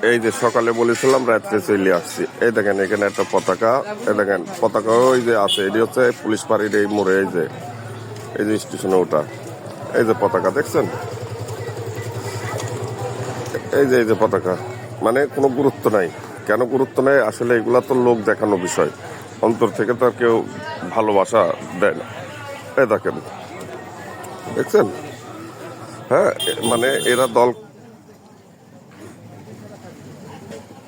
এই যে সকালে বলেছিলাম রাত্রে চলে আসছি। এই দেখেন এখানে একটা পতাকা, এই দেখেন পতাকা ওই যে আছে, এটি হচ্ছে পুলিশ পাড়ির এই মোড়ে, এই যে স্টেশনে ওটা, এই যে পতাকা দেখছেন, এই যে পতাকা, মানে কোনো গুরুত্ব নাই। কেন গুরুত্ব নাই? আসলে এগুলা তো লোক দেখানো বিষয়, অন্তর থেকে তো আর কেউ ভালোবাসা দেয় না। এই দেখেন, দেখছেন? হ্যাঁ, মানে এরা দল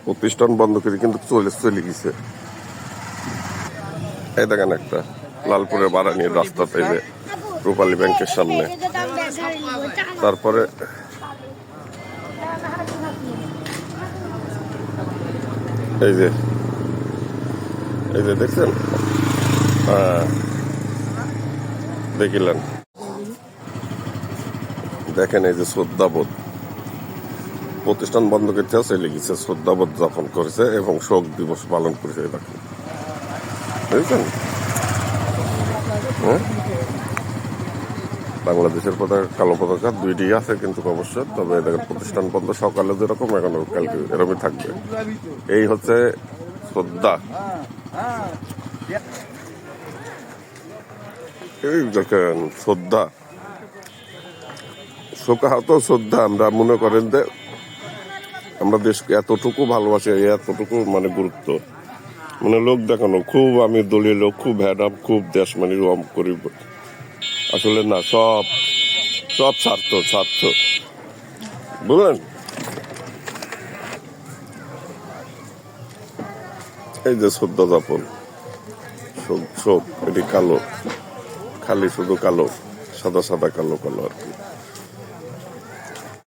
প্রতিষ্ঠান বন্ধ করে কিন্তু চলে গেছে। এই দেখেন একটা লালপুরের বারানির রাস্তাতে, এই যে রূপালী ব্যাংকের সামনে, তারপরে এই যে দেখছেন, হ্যাঁ দেখিলেন, দেখেন এই যে শ্রদ্ধাবোধ, প্রতিষ্ঠান বন্ধ করতে চলে গেছে, শ্রদ্ধাবোধ যাপন করেছে এবং শোক দিবস পালন করেছে। দেখেন, বুঝছেন? হ্যাঁ, বাংলাদেশের পতাকা, কালো পতাকা দুইটি আছে কিন্তু অবশ্য, তবে দেখেন প্রতিষ্ঠান বন্ধ সকালে যেরকম এখন কালকে এরকমই থাকবে। এই হচ্ছে শ্রদ্ধা। এই দেখেন শ্রদ্ধা, শোকাহত শ্রদ্ধা। আমরা মনে করেন যে আমরা দেশকে এতটুকু ভালোবাসি, এতটুকু মানে গুরুত্ব, মানে লোক দেখানো, খুব আমি দলীয় লোক, খুব ভ্যাডাম, খুব দেশ মানে রম করি, আসলে না, সব সব স্বার্থ, বুঝলেন? এই যে শ্রদ্ধা যাপন, শোক, এটি কালো, খালি শুধু কালো, সাদা কালো আর কি।